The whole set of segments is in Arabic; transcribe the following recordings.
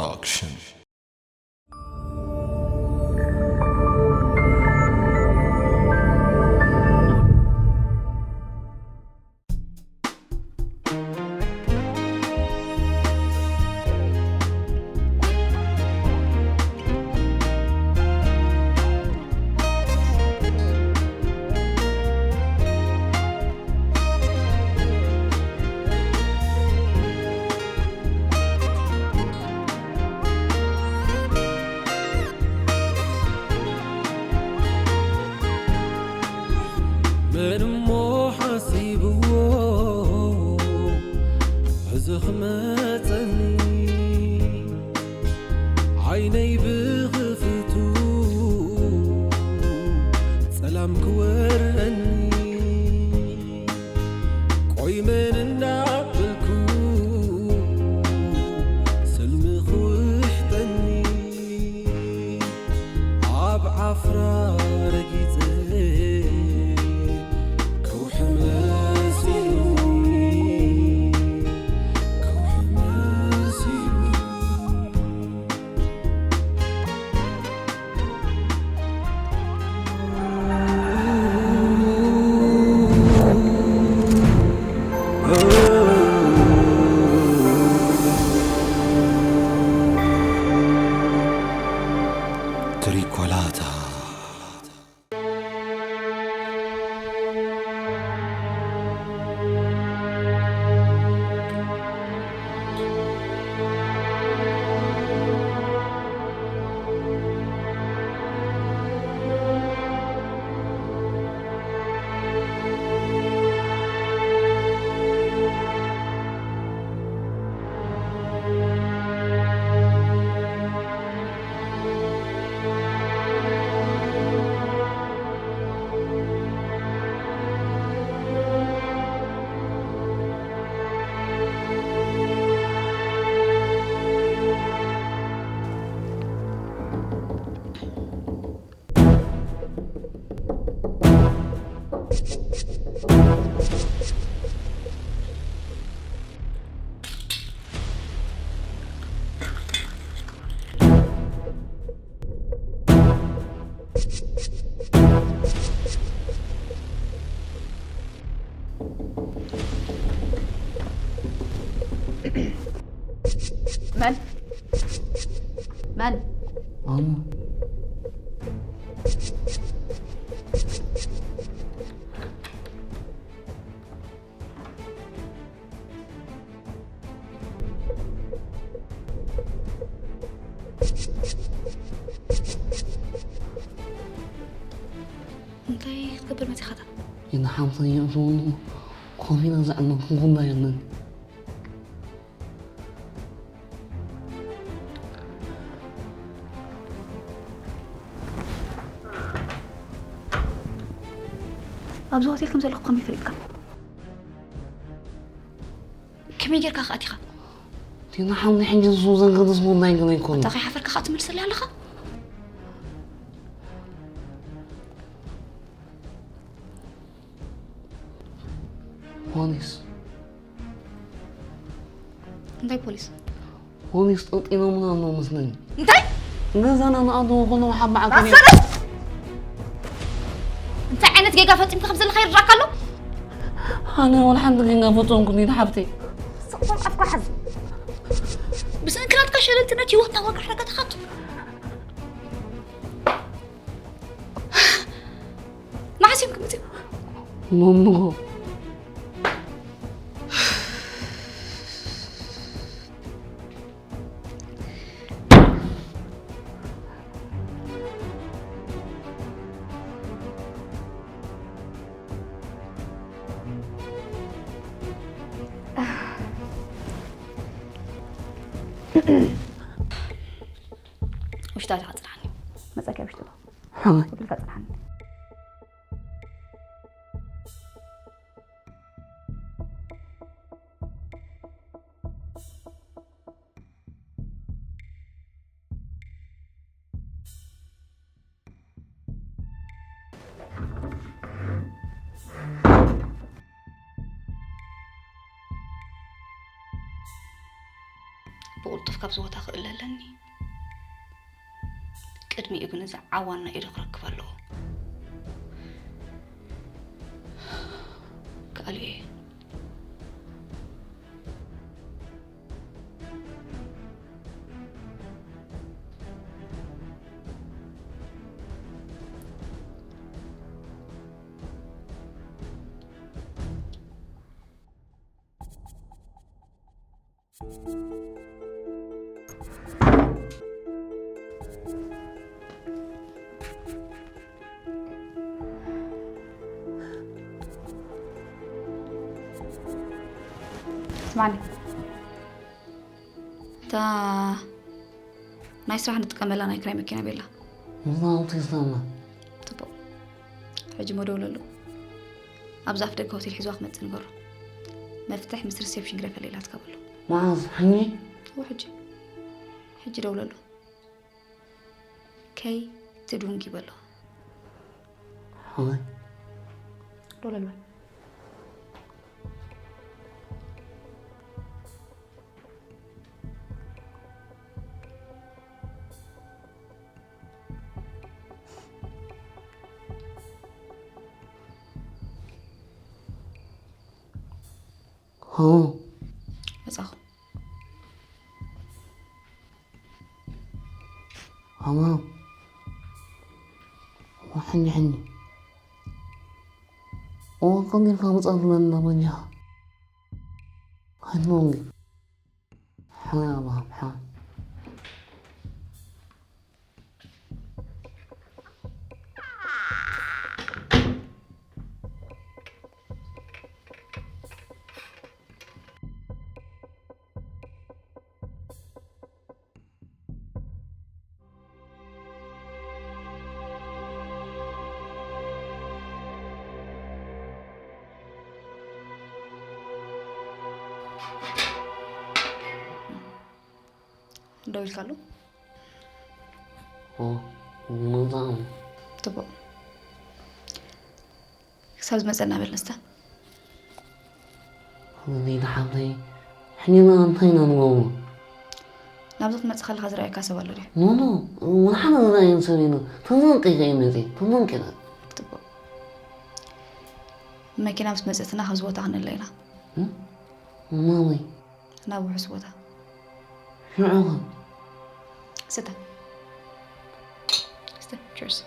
برودكشن. من مو حسيبو زخمتني عيني بغفتو سلام كورني قوي من النعبلكو سلم خوحتني عب عفرا رقيتي تريكولاتا. من؟ ماما انتي تكبر متى خطأ ينا حامصة يأسوني خوفينا زعلنا كنقوم يلا أبزو هاتيلكم زي القومي فريقكم كم يجرك أخ أتيخا ينا حامني حنجي سوزان قد اسمه دايقنا يكون تاقي حفرك خاتم مرسل على خا بوليس انتي بوليس بوليس تطينا من أنه مسنين انتي نزل أنا أدو وقلنا وحب معكم بصرت انت عينت جيجا فاتم خمسة الخير راكلو أنا ولا حد جينا فوتون كنت حبتي صفر أفكا حزم بس أنا كانت كشرة انتنا تيوتنا وقع لك تخطو ما حسيمكم انتي نونو وش تاج حاضر عني مساك يا وش تبغى حاضر بالفضل عني بقول طفك كابز وتاخ إلا لني قدمي ابن زع عوانا إيرخ ركب له قال إيه اسمعني تا نايس راح نتكمل أنا كريم كنا بيلا والله تسلم طب حجي مدول له أبزاف دك هوتيل حزواق متنقر مفتاح مس ريسبشن غير الليلة تقبله معاذ حني حجي دول له كي تدون قبله هاي دول له ها بس أخو أمام وحني وقد يفهم أصلا من جهة هنوني حنا أبا حنا دويل كالو نظام طب ساز مثلا بالنسبة هذي لحظي حنينا انتينا نقوم نبضت ما تخلي خزر أي كاسة ولا ريح نو ونحن لا ينسونينا تنظن قيمتي تنظن كذا طب ما كنا بس مزتنا خزوتها عن الليلة مامي أنا أبو حسوتها شو عوض ستة cheers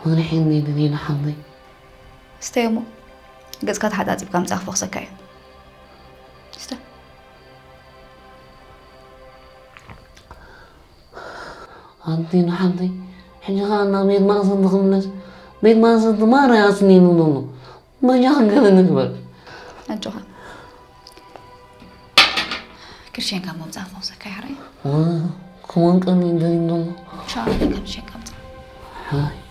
هون الحين دي لحظي استيمو قد كات حدا تبقى مزاخ فوق سكاية استا هانتي لحظي حين خانا بيت ما صدق خملس بيت ما صدق ما رأي سنين ونونو ما جاء قال نكبر أنتوها كل شيء كان مزاخ فوق سكاية هراي كمان كان يدري نونو شو عارف كم شيء كان هاي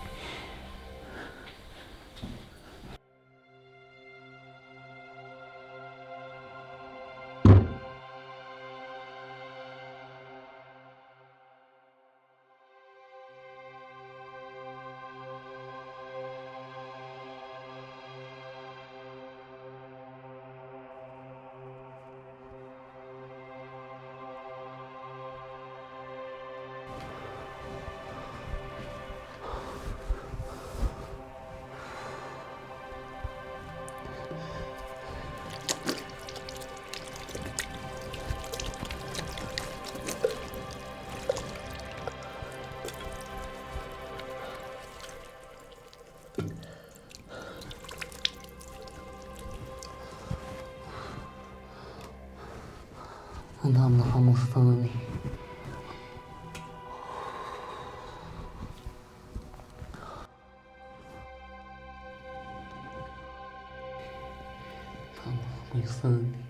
أنا خمس ثواني خمس ثواني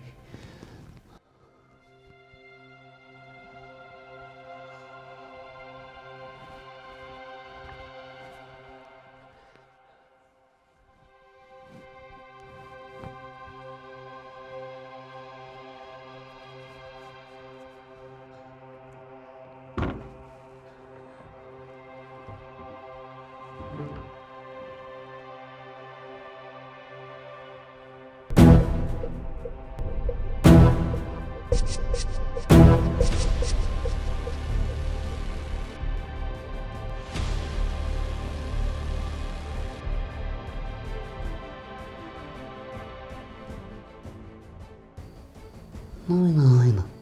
نوينا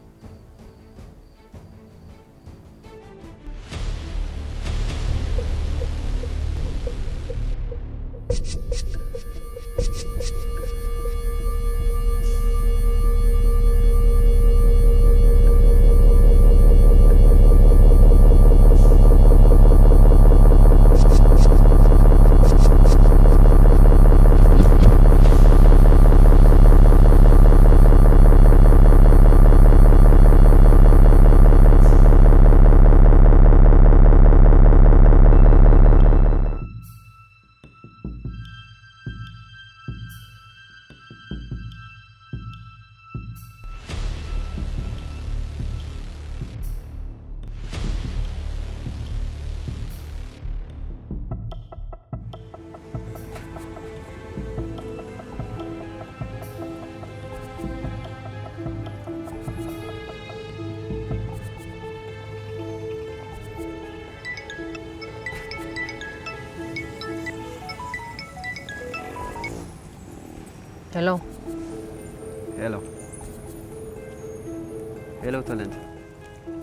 هلو تالنت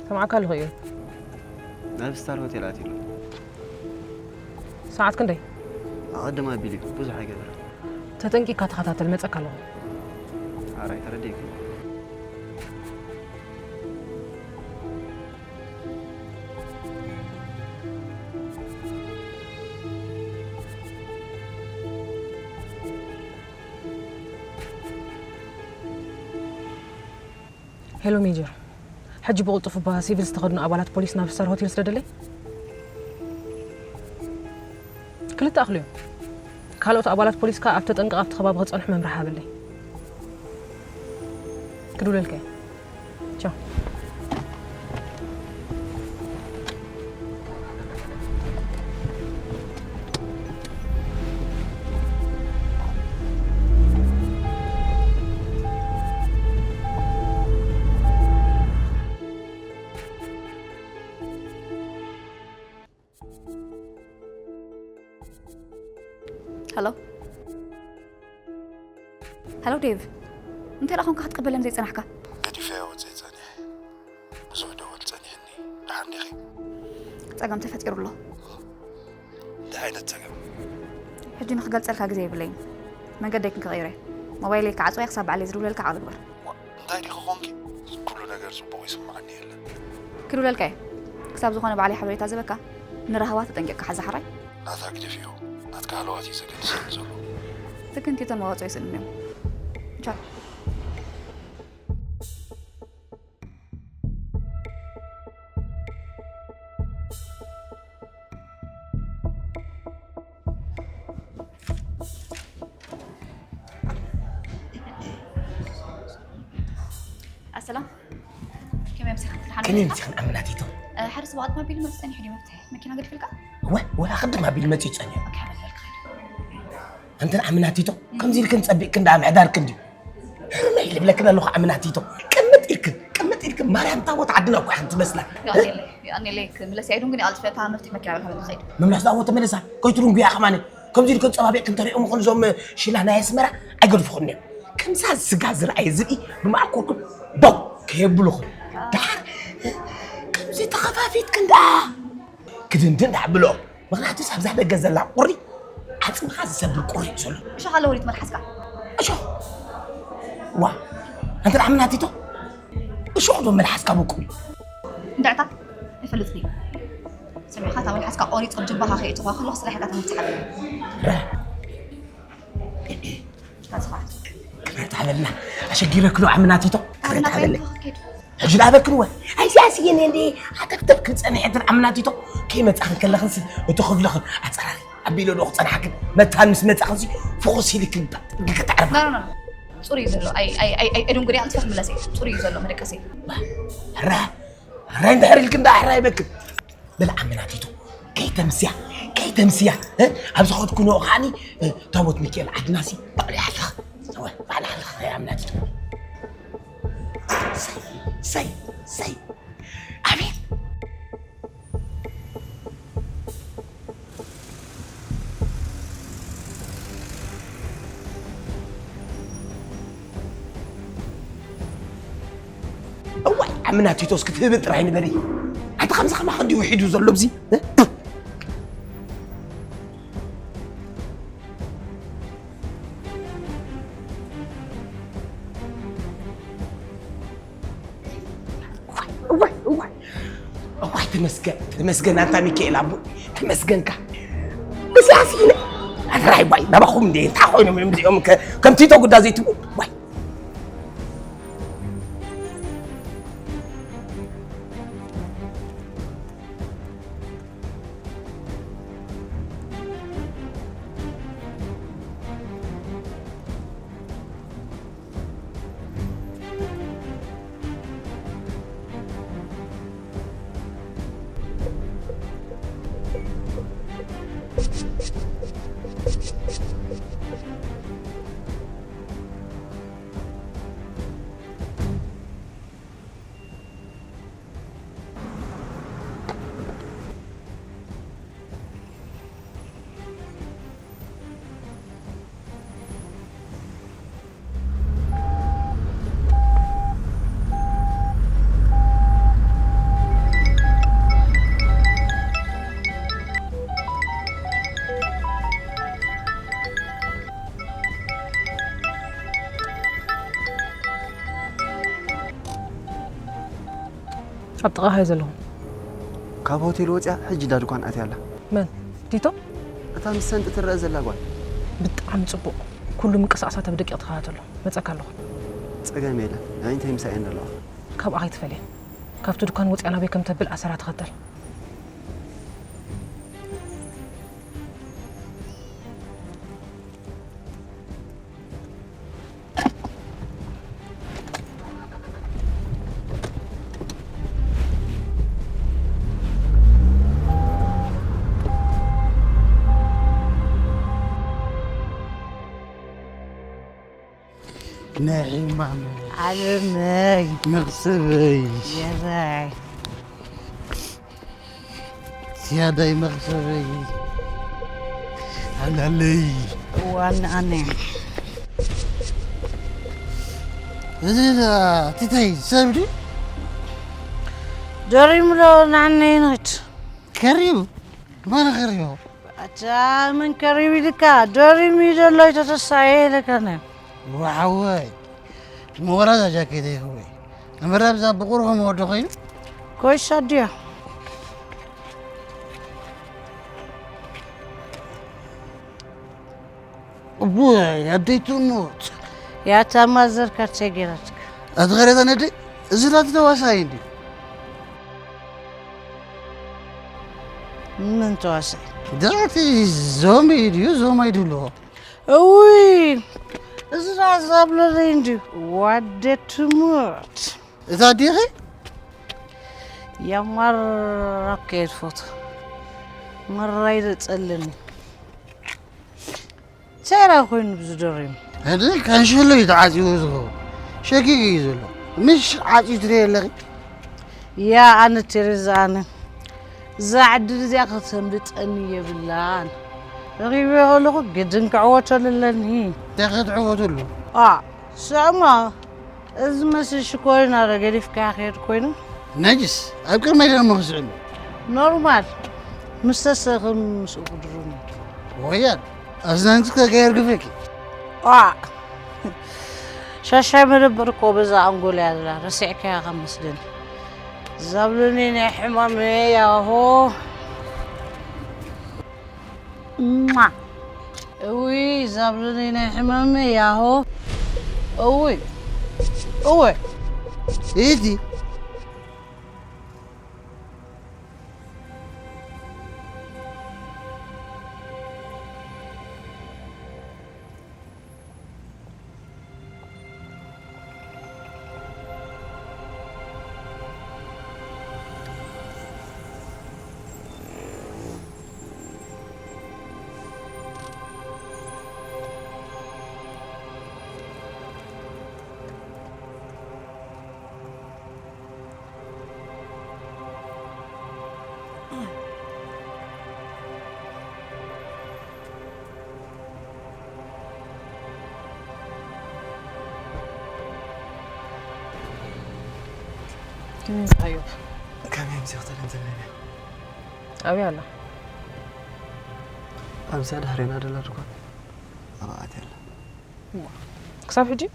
سمعك هالغير ناب ستار هوتيل اتيلو ساعات كندي اقدم ابيلي بزح حاجه تتنقي كاتخاتات المصك له عراي ترديك هلو ميجر حجي بقلطف بها سيفل استخدموا أبالات بوليس ناب ستار هوتيل سردلي كل تأخليهم كالوت أبالات بوليس كا أفتت أنق أفت خباب غص أنح ممرحة باللي كدول لك تشاو هلو ديف انت راكم كتقبل زي صنحك قدي فيها وزي صنيح بزوح دول صنيحني لحن يخي صقم تفكر الله ده عينة صقم حجي نخقل صلكا غزي يبلين ما قدك نغيره موبايلي كعصو يحسب على زرو لك على كبر انت دي خونكي كل ነገር ጽቡቅ ይስማعني يلا كلو لك كساب زخونه بعلي حبريتا زبكا نرهوات تطنقك حز حراي لا تقدي فيه ناتك حلواتي سكن سنزلو سكنتي تموت يسنم تشا السلام كم يمسك كم يمسك أمناتي تو حارس بعض ما بيل مفتاح حدي مفتاح ماكينة قد فيلك ولا أخذ ما بيل متي ثانية أكمل لك خير أنت أمناتي تو كم زي كنت أبي كنت عم عدار كندي ما يلي بلا كنا لوخ أمناتي تو كمت إلك مريم طاوت عدنا وحد مسلا يعني ليك ملا سعيدون قني ألف فيها مفتاح ماكينة قد خير مملح دعوة ملسا كويترون يا أخواني كم زي كنت أبي كنت ريهم خنزوم شيلنا يسمرة أقول فخني كم ساعة سجازر عايزني بما أقول بو كيبلوخ دار كم زي تخفافيت كندا كدندن دعبلو ما تسحب زحمة جزء لا قري حتى خاز سب القري سلو شو خلوا وليت مرحسك شو وا أنت العمل هاتيتو شو عندهم من حسك أبوكم دعتا يفلتني سمي خاطر من حسك أوري تقبل جنبها خيط وخلوا صلاح قاعدة متحمل تصفعت تعالنا أشجير كلو عمناتيتو تعالنا أجل هذا كلوا أساسي يعني هتكتب كنت أنا عند عمناتيتو كيما تأخذ كل خنس وتأخذ لخن أتصرف أبي له نقطة أنا حكي ما تهمس ما تأخذي فوقسي لك أنت تعرف لا صوري يزلو أي دون قري أنت فهم لا سي صوري يزلو مريك سي راه ندهر لك ندهر راي بك بالعمناتيتو كي تمسيا أبز خد كنو خاني توت ميكيل عدناسي بقلي حلخ سوا بعد حلخ يا عمناتيتو سي أبيت أوي عمنا تيتوس كتبت رايني بري حتى 5 ما حد يوحد وزلوا بزي تمسكن أنت ميكائيل أبو تمسكنك بس يا سيدي أنا راي باي نبخهم دي تاخوين من يوم كم تيتو قد زيت باي أبتغى هاي زلهم كاب هوتيل وجع حج دادكوان أتيالا من تيتو أتا مسنت ترى زلاقوان بطعم صبو كل منقصاصات بدك يتخاتلو مصقالو صقا ميلا انت مساين الله كاب اخي تفلي كابتو دكان وصيانا بي كم تبل اسرات تخدل نعيمة علمي مغصبي يا سيادة مغصبي علي وانا إذا تتاي سامري دريم لو نعنينت كريم ما أنا كريم أتا من كريم لك دريم إذا لا تتسعي لك أنا وعواي مورا جاكي دي هوي أمرا بزا بقورهم ودخين كويس شادية أبوي أديتو موت يا تمازر كاتشيجيراتك أتغير أنا دي زلات تواساين دي من تواساين دلوقتي زومي ديو زومي دلو وي زرا زابلريندي ودت موت إذا ديخي يا مرة كيف فوت مرة يتسألني سيرا خوين بزدريم هذا كان شلو يتعاطي وزغو شكي يزلو مش عاطي تري لغي يا أنا تريزانا زعد زي أختم بتأني بالله رغيبي هلو قدنك عوة للنهي تاخد عوة له سامع ازمس شكوينا رجلي في كاخير كوينو نجس أبكر ما يدري مخزن نورمال مستساغم مسؤولون ويان أزنانتك غير قفك شاشة مربركو بزا أنقول يا الله رسعك يا غمس دين زبلني نحمامي يا هو اوي زبلني نحمامي يا هو اوي ايدي أيوه كم يمسي اختار انت ليلي أبي الله أمسي دحرينا دلا ركون أبعت يلا كسب حجي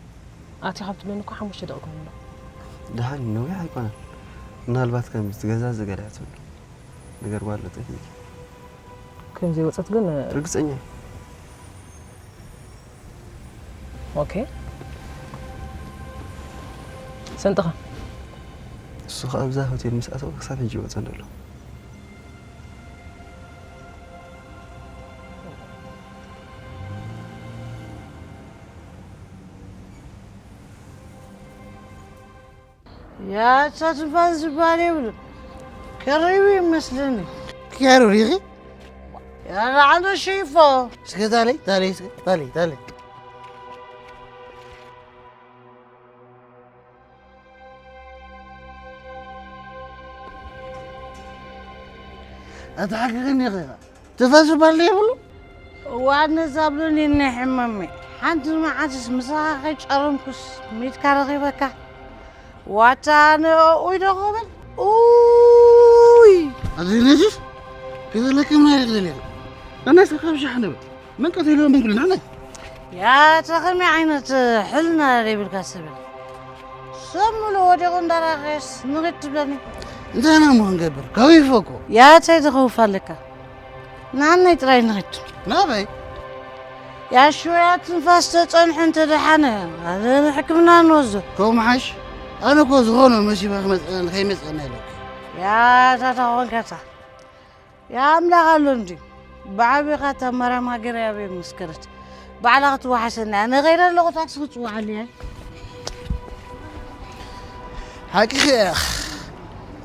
أتي خبط منكم حمش دقكم دحر نوي حيكون ምናልባት ከምስ ገዛዝ ገዳት ነገር ባለው ቴክኒክ ከምዚ ወጽት ግን ርግጸኛ ኦኬ ሰንጠኻ እሱ ካብዛ ሆቴል ምስኣተው ክሳብ ሕጂ ወጽን ደሎ يا تتفاز بالي ولد كريمي مثلني كيارو ريغي يا عنده شيفه سكت تالي تالي تالي تالي أتحققني غيرها تفاز بالي ولد وانا زابلوني اني حمامي حد ما عادش مساخي شرمكس ميت كارغي بكا واتانا ويدا غوبل اوي هذه ليش كذا لك ما يغلي انا سخاف شحنه من قتلوا من كلنا انا يا تخمي عينة حلنا ريب الكاسبل سملو وديغون دراغيس نغيت بلاني انت انا مو نقبر كوي فوكو يا تيدغو فالك نعم يتراي نغيت نابي يا شوية تنفاس تتصنح انت دحانه هذا حكمنا نوزو كوم عاش انا كو زغونو ماشي باغي خيمس انا لك يا تاتا وانكتا يا املا غلوندي بعبي غاتا مرا ما قرا بي مسكرت بعلاقة وحسنا انا غير اللغة تاكسكت وعليها حقيقي يا اخ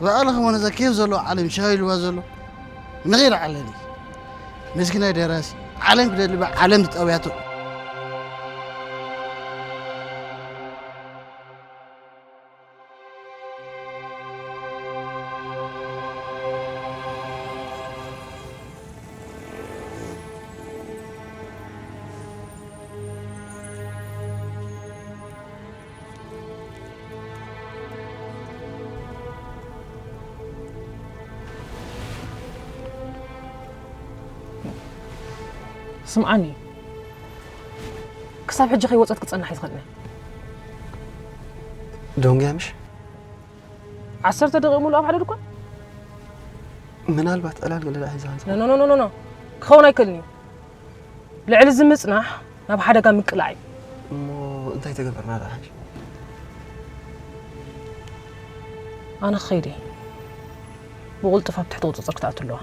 بقالك وانا ذا كيف زلو علم شايل وزلو من غير علني مسكين دراسي علم كده اللي علم تقوياته سمعني كسب حجي خي وصلت كتصنح يتخلني دونجامش 10 دقيقة مولو أفعل لكم ምናልባት ቀላል ገለላ ሒዛ ኖ ኖ ኖ ኖ ክኸውን ኣይክእልኒ ልዕሊ ዝምፅናሕ ናብ ሓደጋ ምቅላዕ እዩ እሞ እንታይ ተገበርና ዳ ሓጂ ኣነ ኸይደ ብቁልጡፍ ኣብ ትሕቲ ቁፅፅር ክትኣቱ ኣለዋ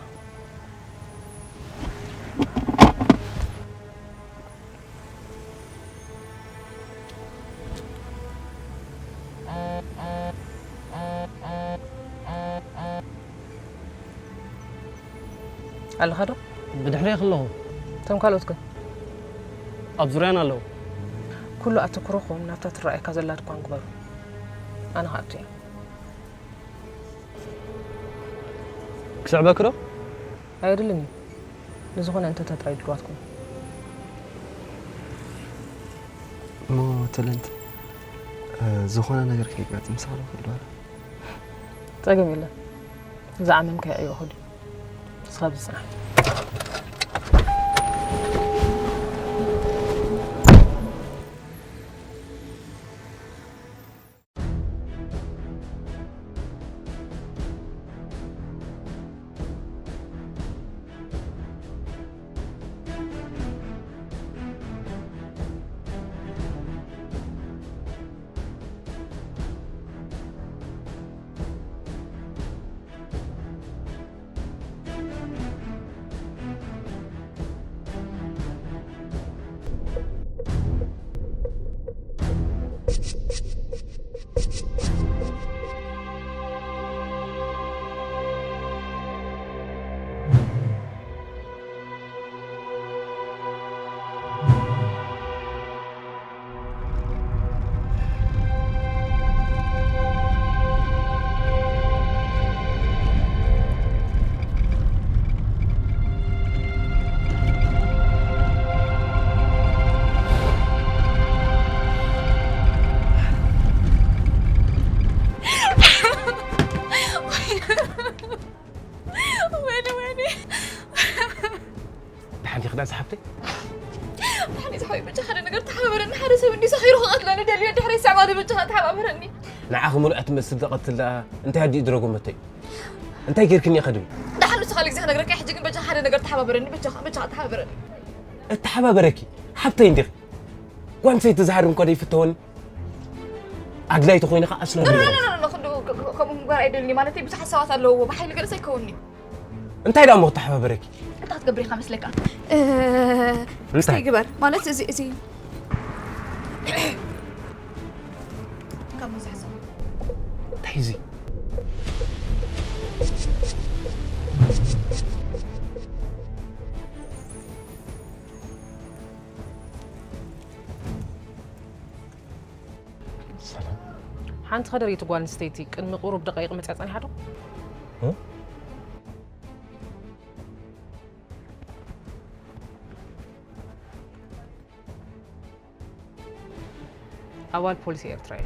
على هذا بدحري خلوه تم كالوتك أبزرين الله كله أتكرههم نفتت رأي كذا لا تكون كبر أنا هاتي كسع بكرة هيدلني لزغنا أنت تتعيد قواتكم مو تلنت زخونا نجر كي قاعد مسخره في الدوار تقم يلا زعمك يا أيها هدي صاب الصراحة خداس حبتي حني صحوي بجخر نقر تحابرني حدا سبني سخير قتلني دليل دحري سعبادي بجخر تحابرني نعاخ مرأت مسد قتل انت هدي ادرغو متي انت يكركني خدم دحلو سخالك زي نقرك يحجك بجخر نقر تحابرني بجخر تحابرني التحابركي حبتي ندخ وان سيت زهر من قدي فتون أدلي تخويني أصلا لا خدو كم قال عيد اللي مالتي بس حسوات له بحيل قرص يكونني أنت إذا مو تحابركي أنت هتقبري 5 لك استي جبر مالت زي كم مزحزة تحيزي حانت خدري تقول نستيتي كن قرب دقائق متعطاني حدو أول بوليسي إرتراي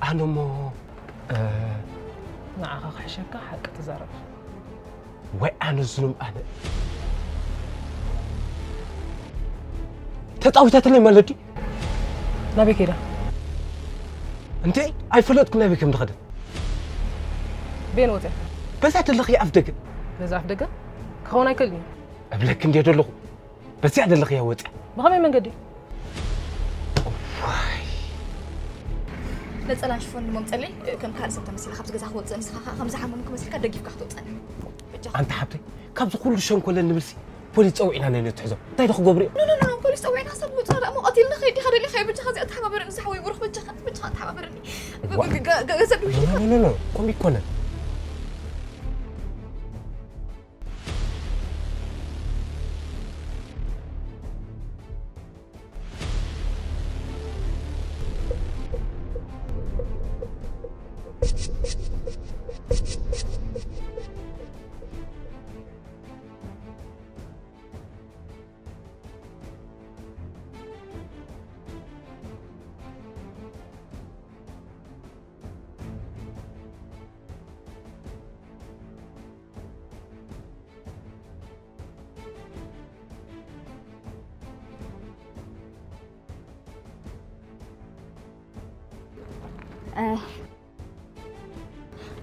أنا مو نعم حشكا حق تزارب وأنا الظلم أنا تطاوتات لي مالتي نبي كده أنت أي فلوتك نبي كم دخلت بين وته بس أتلقي أفدق بس أفدق كون أكلني أبلك كندي أدلقه بس أتلقي أوت بغمي من قدي نتصل شوفون ممتلي كم كارثة تمثيل خبز جزاء خوت زنس خمسة حمام كمثيل كده جيف كحتو تاني أنت حبتي كابز كل شون كل النبلسي بوليس أو إنا نتحزم تايدخ قبري لا بوليس أو إنا حسب مترا مو قتيل نخيدي خلي لي خيب بتخزي أتحمى برني سحوي بروح بتخ أتحمى برني لا قوم يكون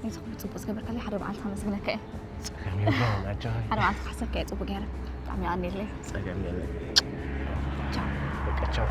يتخبط بس قبل كلي حرب على 5 سنين كأ سلام يا بابا جاي حرب على خسر كأ تبغى جهرة تعمل عني ليه سلام يا ciao ciao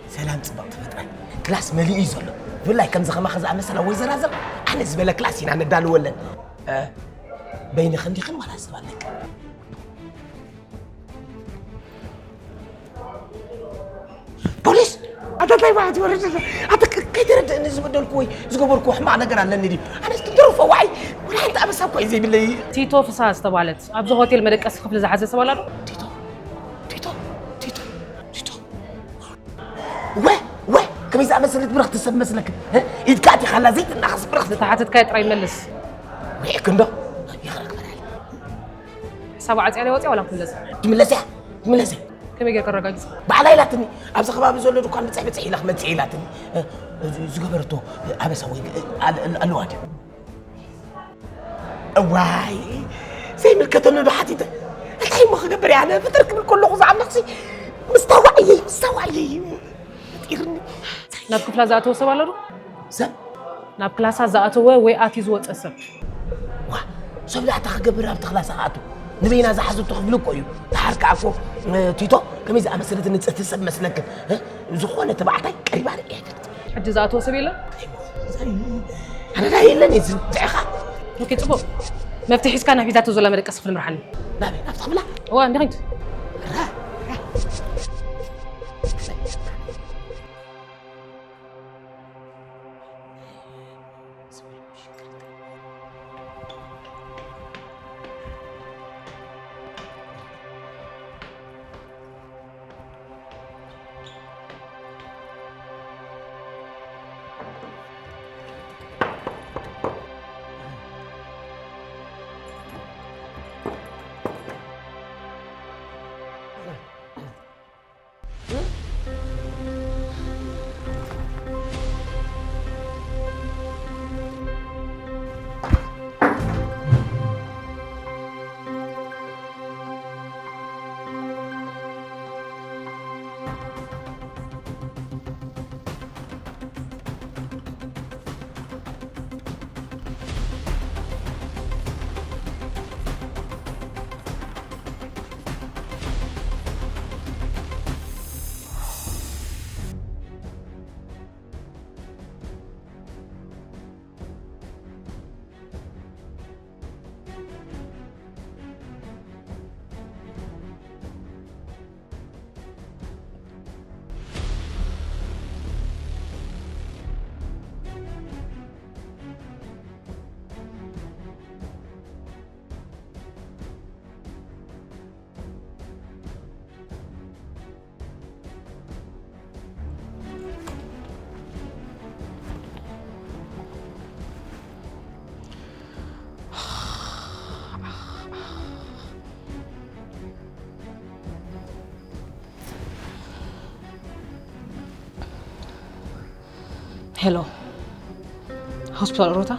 سلام صباح تفتح كلاس مليء يزول والله كم زخمة خزع مثلا ويزرازر أنا زبالة كلاسين عن الدال ولا بين خندي خن ولا سبالك بوليس هذا طيب واحد ورجع هذا كيف رد إن زبدوا الكوي زقبوا الكوح مع نقر على الندي أنا استدروا فوعي ولا أنت أبى سبقوا زي بالله تيتو فساس تبالت أبزو هوتيل ملك أسخف لزعزة سبالارو تيتو كم إذا مسألة برخت السب مسلك ها يتكاتي خلا زيت النحس برخت تحت كايت راي ملس ويحك عنده يخرج برا حسابه عاد عليه وطي ولا ملس تملسه كم يجي كرجاج بعلاي لاتني أبز خباب زول دكان بتسحب تحيلك ما تحيلاتني زجبرتو أبى أسوي الواد واي زي من الكتم بحتي ده الحين ما خبر يعني فترك من كل غزة عن نفسي مستوعي تيرني ناب كفلا زاتو سوالرو زب ناب كلاسا زاتو ويأتي زوت أسر وا سبلا تخبر بتخلص عاتو نبينا زحزو تخبلو كويو تحرك عفو تيتو كميز أمسلت نتسب مسلك زخونة تبعتي قريبة على إيه حج زاتو سبيلا أنا لا يلا نزل تعخا ممكن تبو مفتاح إسكان في ذاته زلا مريك أسف المرحلة لا نفتح بلا هو عندي غيت هلو هوسبيتال روتا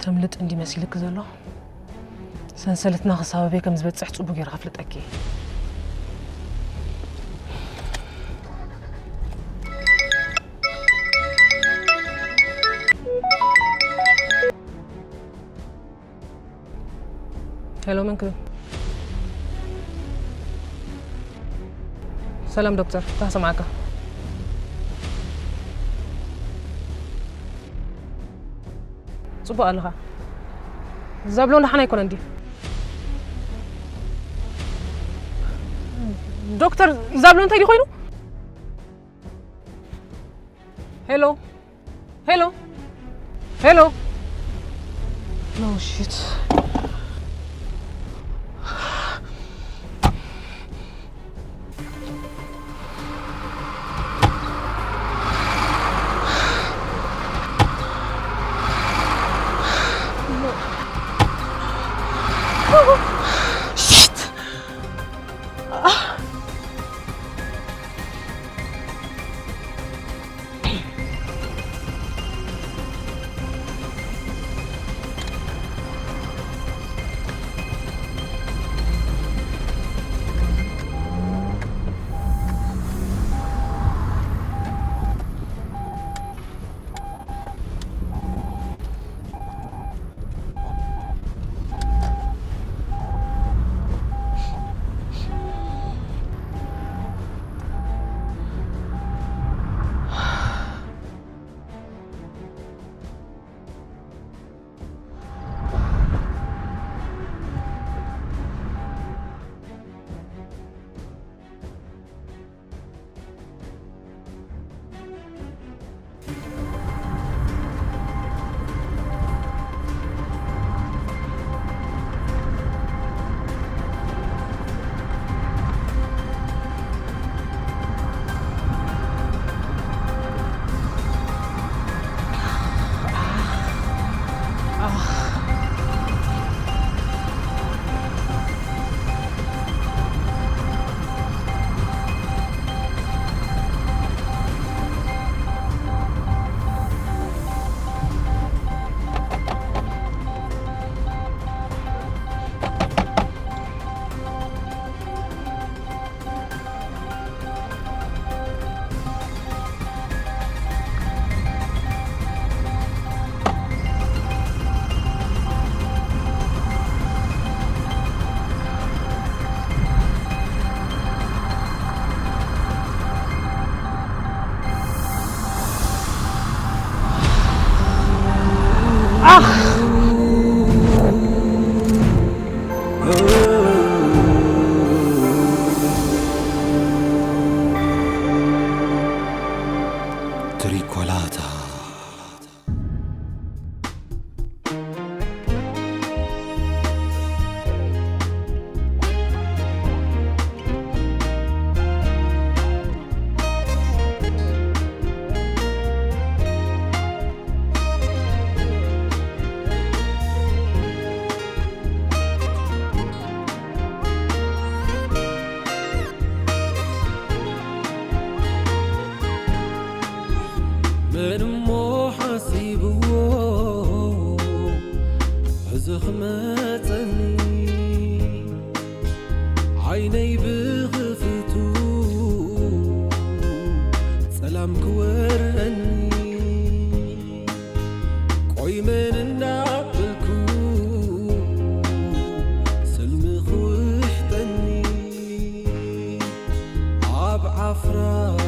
تملت عندي مسيلك زلو سنسلتنا خصابي كم زبط صحت صبو غير غفلت اكي هلو منك سلام دكتور تحصل معك صبوا قالها زابلون حنا يكون عندي دكتور زابلون تايدي خوينو هلو هلو هلو نو شيت تريكولاتا. من مو حسيبو حزخ ماتني عيني بغفتو سلام كورني قوي من النابلكو سلم خوحتني عب عفرا